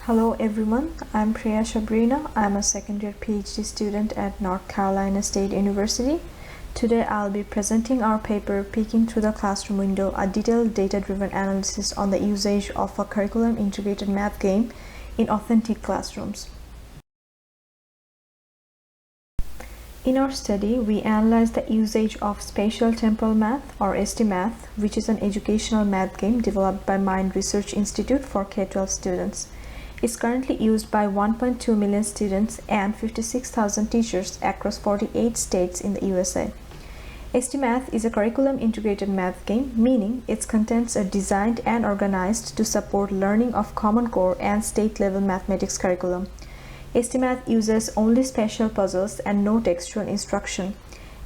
Hello everyone, I'm Preya Shabrina. I'm a second year PhD student at North Carolina State University. Today I'll be presenting our paper, Peeking Through the Classroom Window, a detailed data-driven analysis on the usage of a curriculum-integrated math game in authentic classrooms. In our study, we analyzed the usage of Spatial Temporal Math, or STMath, which is an educational math game developed by Mind Research Institute for K-12 students. It's currently used by 1.2 million students and 56,000 teachers across 48 states in the USA. STMath is a curriculum-integrated math game, meaning its contents are designed and organized to support learning of Common Core and state-level mathematics curriculum. STMath uses only spatial puzzles and no textual instruction,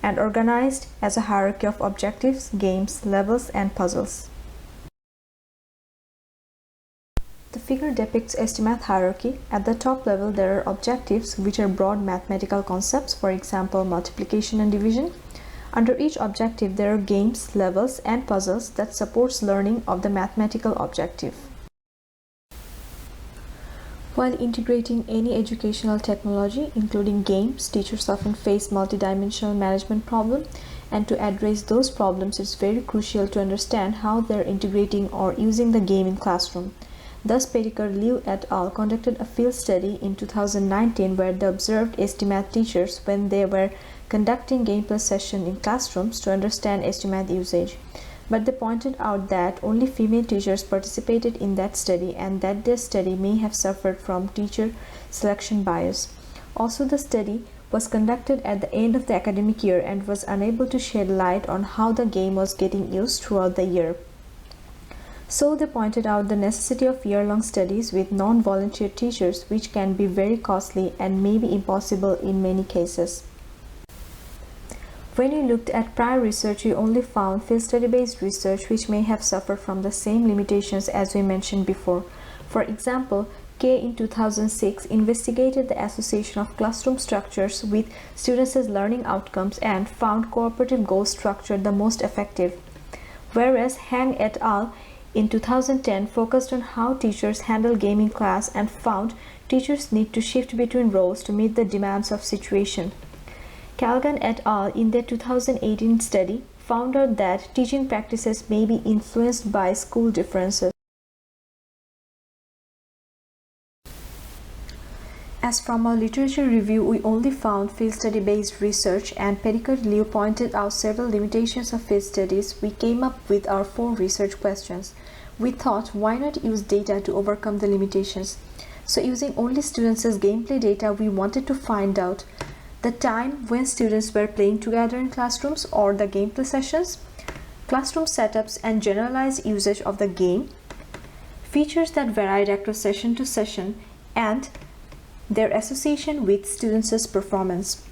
and organized as a hierarchy of objectives, games, levels, and puzzles. The figure depicts STMath hierarchy. At the top level, there are objectives, which are broad mathematical concepts, for example, multiplication and division. Under each objective, there are games, levels, and puzzles that supports learning of the mathematical objective. While integrating any educational technology, including games, teachers often face multidimensional management problems, and to address those problems, it's very crucial to understand how they're integrating or using the game in classroom. Thus, Liu et al. Conducted a field study in 2019 where they observed STMath teachers when they were conducting gameplay sessions in classrooms to understand STMath usage. But they pointed out that only female teachers participated in that study and that their study may have suffered from teacher selection bias. Also, the study was conducted at the end of the academic year and was unable to shed light on how the game was getting used throughout the year. So they pointed out the necessity of year-long studies with non-volunteer teachers, which can be very costly and may be impossible in many cases. When you looked at prior research, you only found field study-based research which may have suffered from the same limitations as we mentioned before. For example, K in 2006 investigated the association of classroom structures with students' learning outcomes and found cooperative goal structure the most effective. Whereas Hang et al. In 2010 focused on how teachers handle game in class and found teachers need to shift between roles to meet the demands of situation. Kalgan et al. In their 2018 study found out that teaching practices may be influenced by school differences. As from our literature review, we only found field study-based research, and Liu pointed out several limitations of field studies. We came up with our 4 research questions. We thought, why not use data to overcome the limitations? So using only students' gameplay data, we wanted to find out the time when students were playing together in classrooms or the gameplay sessions, classroom setups and generalized usage of the game, features that varied across session to session, and their association with students' performance.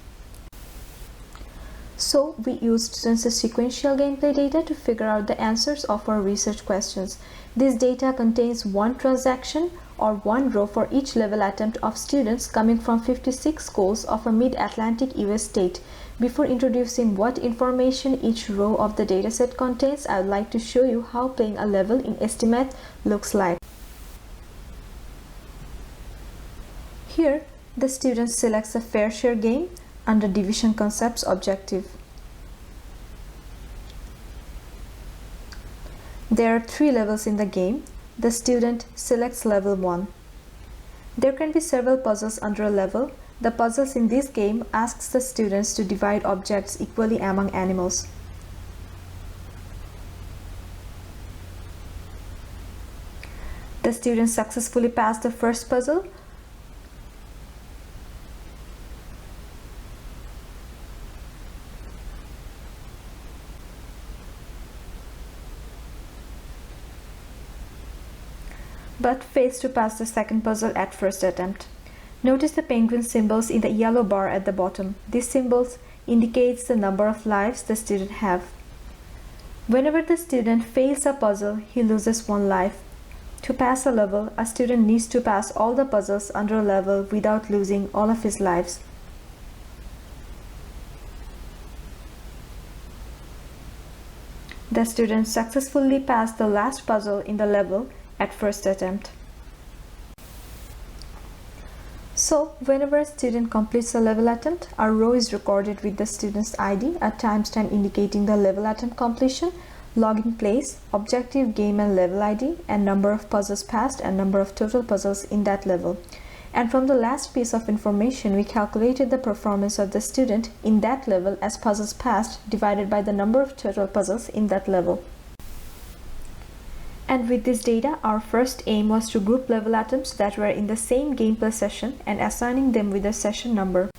So we used students' sequential gameplay data to figure out the answers of our research questions. This data contains one transaction or one row for each level attempt of students coming from 56 schools of a mid-Atlantic US state. Before introducing what information each row of the dataset contains, I would like to show you how playing a level in STMath looks like. Here, the student selects a fair share game under division concepts objective. There are 3 levels in the game. The student selects level 1. There can be several puzzles under a level. The puzzles in this game asks the students to divide objects equally among animals. The student successfully passed the first puzzle. But fails to pass the second puzzle at first attempt. Notice the penguin symbols in the yellow bar at the bottom. These symbols indicates the number of lives the student have. Whenever the student fails a puzzle, he loses 1 life. To pass a level, a student needs to pass all the puzzles under a level without losing all of his lives. The student successfully passed the last puzzle in the level at first attempt. So, whenever a student completes a level attempt, our row is recorded with the student's ID, a timestamp indicating the level attempt completion, login place, objective game and level ID, and number of puzzles passed and number of total puzzles in that level. And from the last piece of information, we calculated the performance of the student in that level as puzzles passed divided by the number of total puzzles in that level. And with this data, our first aim was to group level attempts that were in the same gameplay session and assigning them with a session number.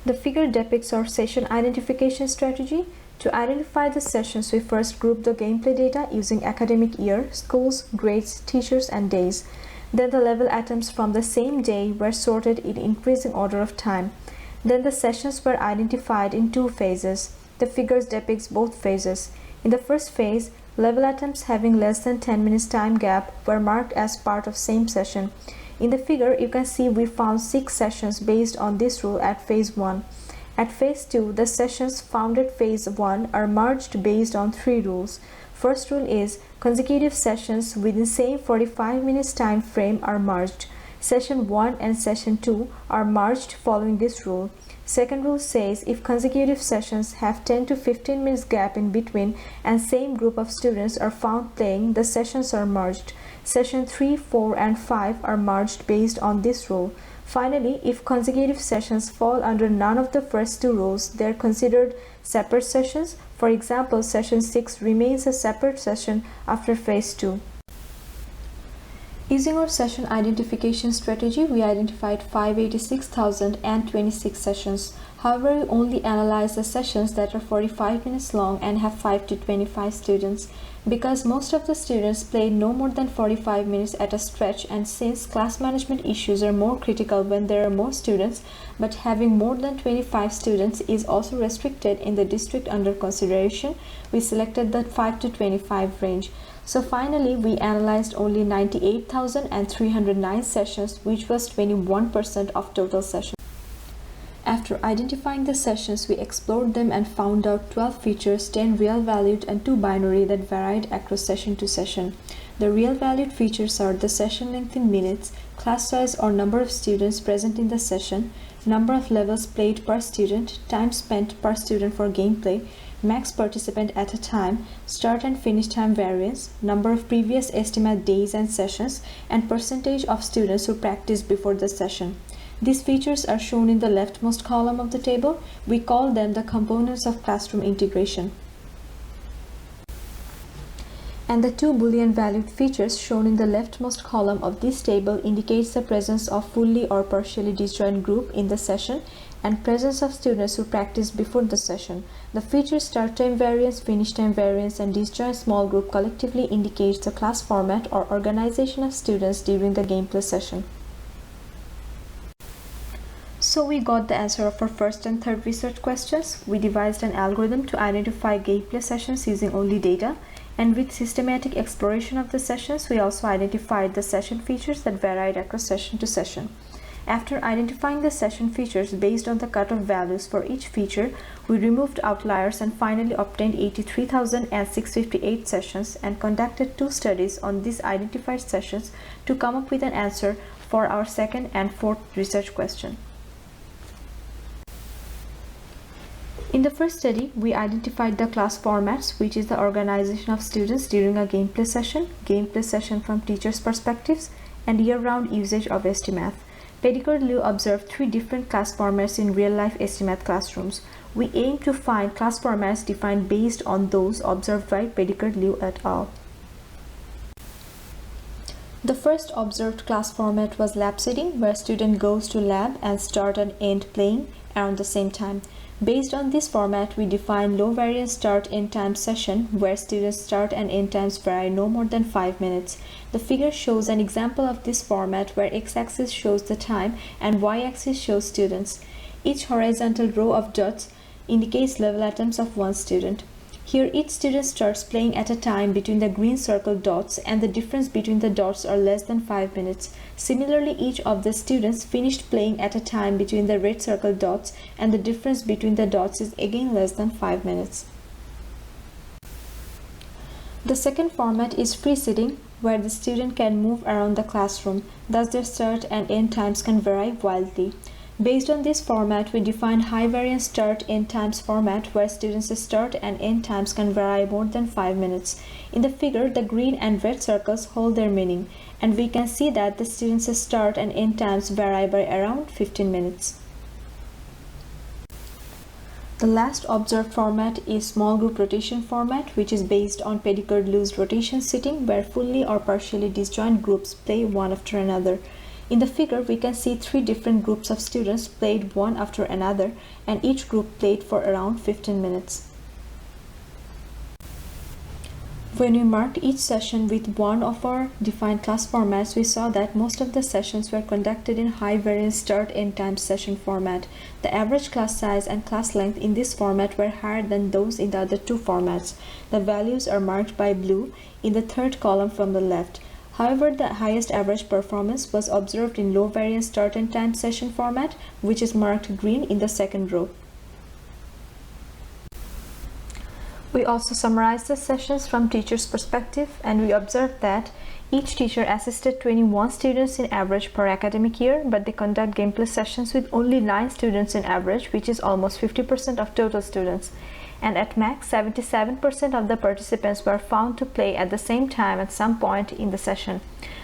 The figure depicts our session identification strategy. To identify the sessions, we first grouped the gameplay data using academic year, schools, grades, teachers, and days. Then the level attempts from the same day were sorted in increasing order of time. Then the sessions were identified in two phases. The figures depicts both phases. In the first phase, level attempts having less than 10 minutes time gap were marked as part of same session. In the figure, you can see we found 6 sessions based on this rule at phase 1. At phase 2, the sessions found at phase 1 are merged based on 3 rules. First rule is consecutive sessions within same 45 minutes time frame are merged. Session 1 and session 2 are merged following this rule. Second rule says if consecutive sessions have 10 to 15 minutes gap in between and same group of students are found playing, the sessions are merged. Session 3, 4, and 5 are merged based on this rule. Finally, if consecutive sessions fall under none of the first 2 rules, they are considered separate sessions. For example, session 6 remains a separate session after phase 2. Using our session identification strategy, we identified 586,026 sessions. However, we only analyzed the sessions that are 45 minutes long and have 5 to 25 students. Because most of the students play no more than 45 minutes at a stretch, and since class management issues are more critical when there are more students, but having more than 25 students is also restricted in the district under consideration, we selected the 5 to 25 range. So finally, we analyzed only 98,309 sessions, which was 21% of total sessions. After identifying the sessions, we explored them and found out 12 features, 10 real-valued and 2 binary that varied across session to session. The real-valued features are the session length in minutes, class size or number of students present in the session, number of levels played per student, time spent per student for gameplay, max participant at a time, start and finish time variance, number of previous estimate days and sessions, and percentage of students who practiced before the session. These features are shown in the leftmost column of the table. We call them the components of classroom integration. And the 2 Boolean valued features shown in the leftmost column of this table indicates the presence of fully or partially disjoint group in the session and presence of students who practiced before the session. The features start time variance, finish time variance, and disjoint small group collectively indicates the class format or organization of students during the gameplay session. So we got the answer of our first and third research questions. We devised an algorithm to identify gameplay sessions using only data, and with systematic exploration of the sessions, we also identified the session features that varied across session to session. After identifying the session features based on the cutoff values for each feature, we removed outliers and finally obtained 83,658 sessions and conducted 2 studies on these identified sessions to come up with an answer for our second and fourth research question. In the first study, we identified the class formats, which is the organization of students during a gameplay session from teachers' perspectives, and year-round usage of STMath. Pettigrew Liu observed 3 different class formats in real-life STMath classrooms. We aim to find class formats defined based on those observed by Pettigrew Liu et al. The first observed class format was lab sitting, where a student goes to lab and start and end playing around the same time. Based on this format, we define low variance start-end time session where students start and end times vary no more than 5 minutes. The figure shows an example of this format where x-axis shows the time and y-axis shows students. Each horizontal row of dots indicates level attempts of one student. Here each student starts playing at a time between the green circle dots, and the difference between the dots are less than 5 minutes. Similarly, each of the students finished playing at a time between the red circle dots, and the difference between the dots is again less than 5 minutes. The second format is free sitting, where the student can move around the classroom, thus their start and end times can vary wildly. Based on this format, we define high-variance start-end times format where students' start and end times can vary more than 5 minutes. In the figure, the green and red circles hold their meaning, and we can see that the students' start and end times vary by around 15 minutes. The last observed format is small group rotation format, which is based on pedicured loose rotation sitting where fully or partially disjoint groups play one after another. In the figure, we can see 3 different groups of students played one after another, and each group played for around 15 minutes. When we marked each session with one of our defined class formats, we saw that most of the sessions were conducted in high-variance start-end time session format. The average class size and class length in this format were higher than those in the other 2 formats. The values are marked by blue in the 3rd column from the left. However, the highest average performance was observed in low-variance start-end time session format, which is marked green in the 2nd row. We also summarized the sessions from teacher's perspective, and we observed that each teacher assisted 21 students in average per academic year, but they conduct gameplay sessions with only 9 students in average, which is almost 50% of total students. And at max, 77% of the participants were found to play at the same time at some point in the session.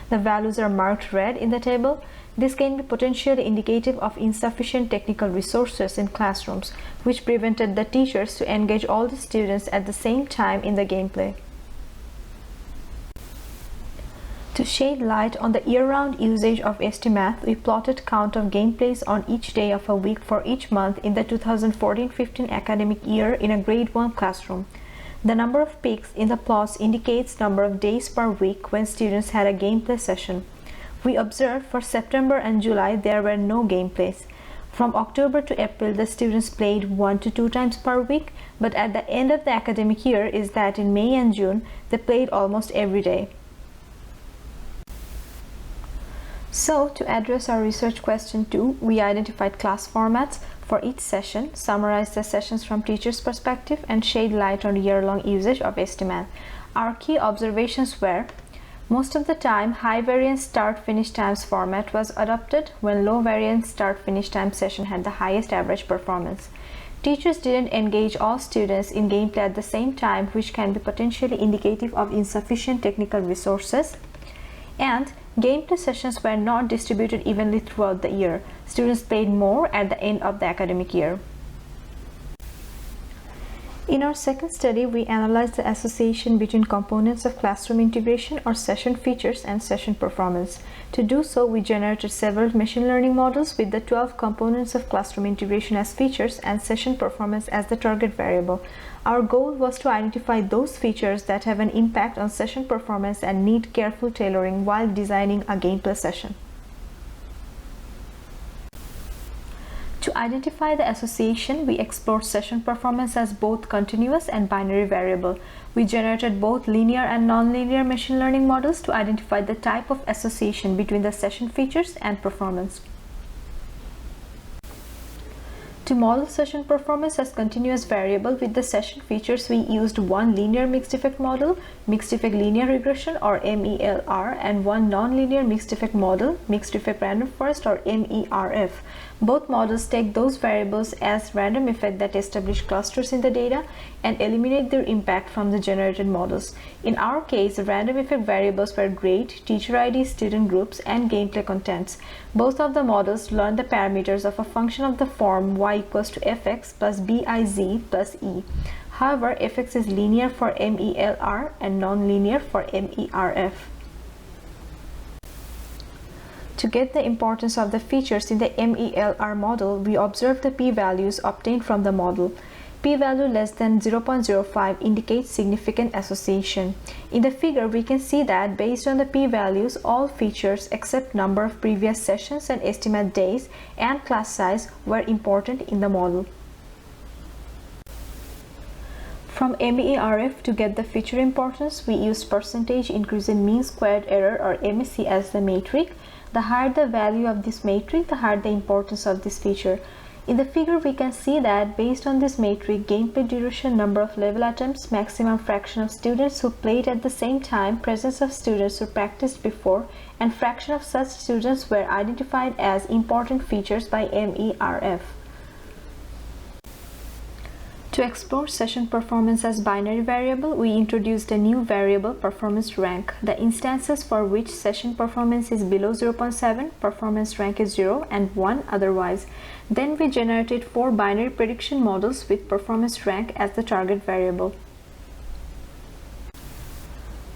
The values are marked red in the table. This can be potentially indicative of insufficient technical resources in classrooms, which prevented the teachers to engage all the students at the same time in the gameplay. To shed light on the year-round usage of STMath, we plotted count of gameplays on each day of a week for each month in the 2014-15 academic year in a grade 1 classroom. The number of peaks in the plots indicates number of days per week when students had a gameplay session. We observed for September and July there were no gameplays. From October to April, the students played 1 to 2 times per week, but at the end of the academic year is that in May and June, they played almost every day. So, to address our research question 2, we identified class formats for each session, summarized the sessions from teacher's perspective, and shed light on year-long usage of STMath. Our key observations were: most of the time, high-variance start-finish times format was adopted when low-variance start-finish time session had the highest average performance. Teachers didn't engage all students in gameplay at the same time, which can be potentially indicative of insufficient technical resources. And gameplay sessions were not distributed evenly throughout the year. Students played more at the end of the academic year. In our second study, we analyzed the association between components of classroom integration or session features and session performance. To do so, we generated several machine learning models with the 12 components of classroom integration as features and session performance as the target variable. Our goal was to identify those features that have an impact on session performance and need careful tailoring while designing a gameplay session. To identify the association, we explored session performance as both continuous and binary variable. We generated both linear and nonlinear machine learning models to identify the type of association between the session features and performance. To model session performance as continuous variable with the session features, we used one linear mixed effect model, mixed effect linear regression or MELR, and one nonlinear mixed effect model, mixed effect random forest or MERF. Both models take those variables as random effect that establish clusters in the data and eliminate their impact from the generated models. In our case, the random effect variables were grade, teacher ID, student groups, and gameplay contents. Both of the models learn the parameters of a function of the form y equals to fx plus biz plus e. However, fx is linear for MELR and non-linear for MERF. To get the importance of the features in the MELR model, we observe the p-values obtained from the model. P-value less than 0.05 indicates significant association. In the figure, we can see that based on the p-values, all features except number of previous sessions and estimate days and class size were important in the model. From MERF, to get the feature importance, we used percentage increase in mean squared error or MSE as the metric. The higher the value of this metric, the higher the importance of this feature. In the figure, we can see that based on this matrix, gameplay duration, number of level attempts, maximum fraction of students who played at the same time, presence of students who practiced before, and fraction of such students were identified as important features by MERF. To explore session performance as binary variable, we introduced a new variable, performance rank. The instances for which session performance is below 0.7, performance rank is 0 and 1 otherwise. Then we generated 4 binary prediction models with performance rank as the target variable.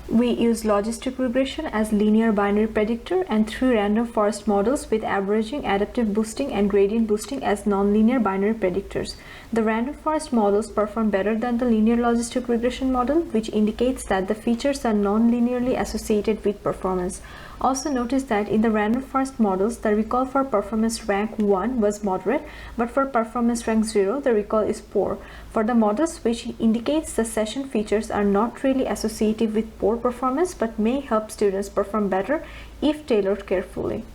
We use logistic regression as linear binary predictor and 3 random forest models with averaging, adaptive boosting, and gradient boosting as nonlinear binary predictors. The random forest models perform better than the linear logistic regression model, which indicates that the features are non-linearly associated with performance. Also notice that in the random forest models, the recall for performance rank 1 was moderate, but for performance rank 0, the recall is poor. For the models, which indicates the session features are not really associated with poor performance but may help students perform better if tailored carefully.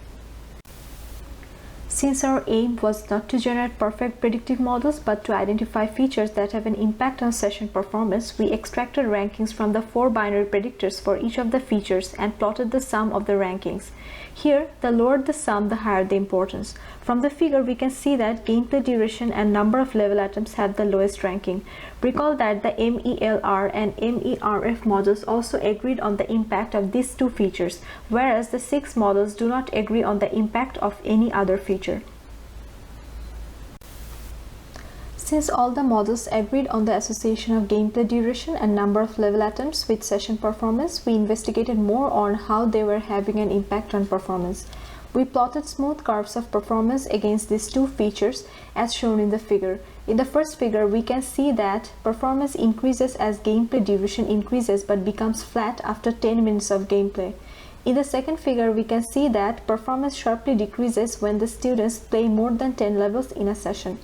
Since our aim was not to generate perfect predictive models but to identify features that have an impact on session performance, we extracted rankings from the 4 binary predictors for each of the features and plotted the sum of the rankings. Here, the lower the sum, the higher the importance. From the figure, we can see that gameplay duration and number of level attempts have the lowest ranking. Recall that the MELR and MERF models also agreed on the impact of these 2 features, whereas the 6 models do not agree on the impact of any other feature. Since all the models agreed on the association of gameplay duration and number of level attempts with session performance, we investigated more on how they were having an impact on performance. We plotted smooth curves of performance against these 2 features as shown in the figure. In the first figure, we can see that performance increases as gameplay duration increases but becomes flat after 10 minutes of gameplay. In the second figure, we can see that performance sharply decreases when the students play more than 10 levels in a session.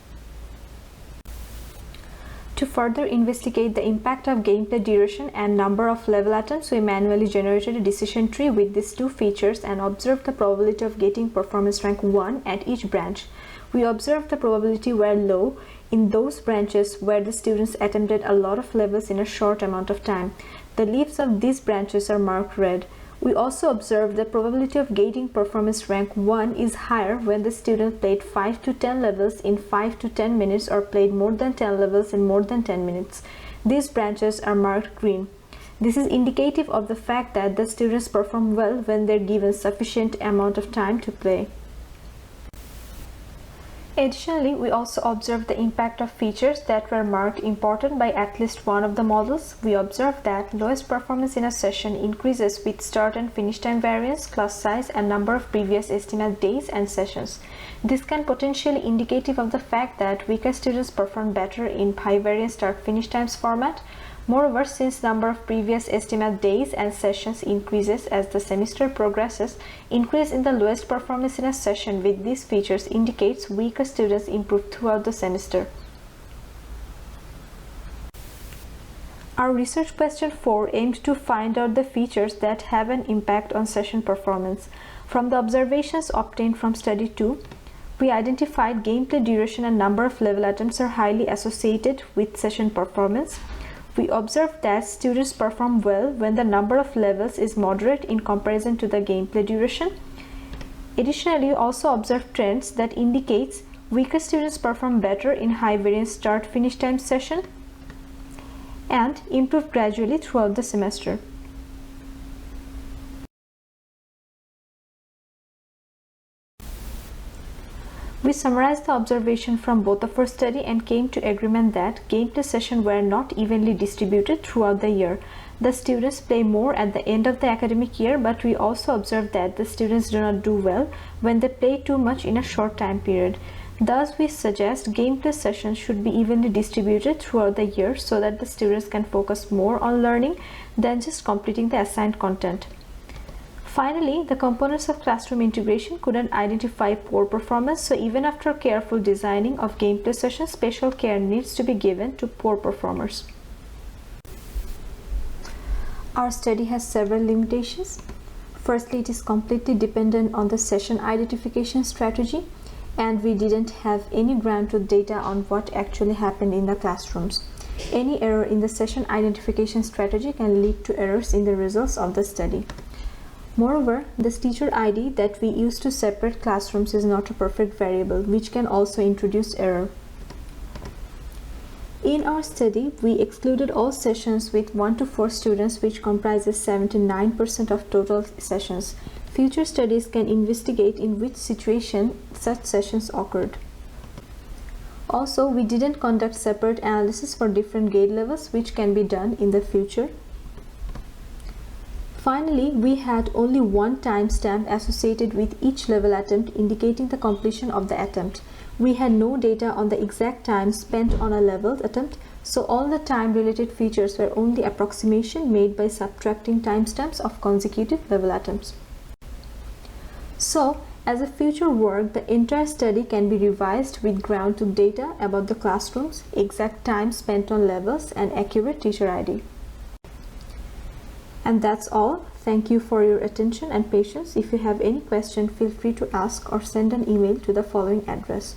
To further investigate the impact of gameplay duration and number of level attempts, we manually generated a decision tree with these 2 features and observed the probability of getting performance rank 1 at each branch. We observed the probability were low in those branches where the students attempted a lot of levels in a short amount of time. The leaves of these branches are marked red. We also observed the probability of getting performance rank 1 is higher when the student played 5 to 10 levels in 5 to 10 minutes or played more than 10 levels in more than 10 minutes. These branches are marked green. This is indicative of the fact that the students perform well when they're given sufficient amount of time to play. Additionally, we also observed the impact of features that were marked important by at least one of the models. We observed that lowest performance in a session increases with start and finish time variance, class size, and number of previous estimate days and sessions. This can potentially indicative of the fact that weaker students perform better in high variance start-finish times format. Moreover, since number of previous estimate days and sessions increases as the semester progresses, increase in the lowest performance in a session with these features indicates weaker students improve throughout the semester. Our research question 4 aimed to find out the features that have an impact on session performance. From the observations obtained from study 2, we identified gameplay duration and number of level attempts are highly associated with session performance. We observed that students perform well when the number of levels is moderate in comparison to the gameplay duration. Additionally, we also observed trends that indicates weaker students perform better in high variance start-finish time session and improve gradually throughout the semester. We summarized the observation from both of our study and came to agreement that gameplay sessions were not evenly distributed throughout the year. The students play more at the end of the academic year, but we also observed that the students do not do well when they play too much in a short time period. Thus, we suggest gameplay sessions should be evenly distributed throughout the year so that the students can focus more on learning than just completing the assigned content. Finally, the components of classroom integration couldn't identify poor performance, so even after careful designing of gameplay sessions, special care needs to be given to poor performers. Our study has several limitations. Firstly, it is completely dependent on the session identification strategy. and we didn't have any ground truth data on what actually happened in the classrooms. Any error in the session identification strategy can lead to errors in the results of the study. Moreover, this teacher ID that we use to separate classrooms is not a perfect variable, which can also introduce error. In our study, we excluded all sessions with 1 to 4 students, which comprises 79% of total sessions. Future studies can investigate in which situation such sessions occurred. Also, we didn't conduct separate analysis for different grade levels, which can be done in the future. Finally, we had only one timestamp associated with each level attempt, indicating the completion of the attempt. We had no data on the exact time spent on a leveled attempt, so all the time-related features were only approximation made by subtracting timestamps of consecutive level attempts. So, as a future work, the entire study can be revised with ground truth data about the classrooms, exact time spent on levels, and accurate teacher ID. And that's all. Thank you for your attention and patience. If you have any question, feel free to ask or send an email to the following address.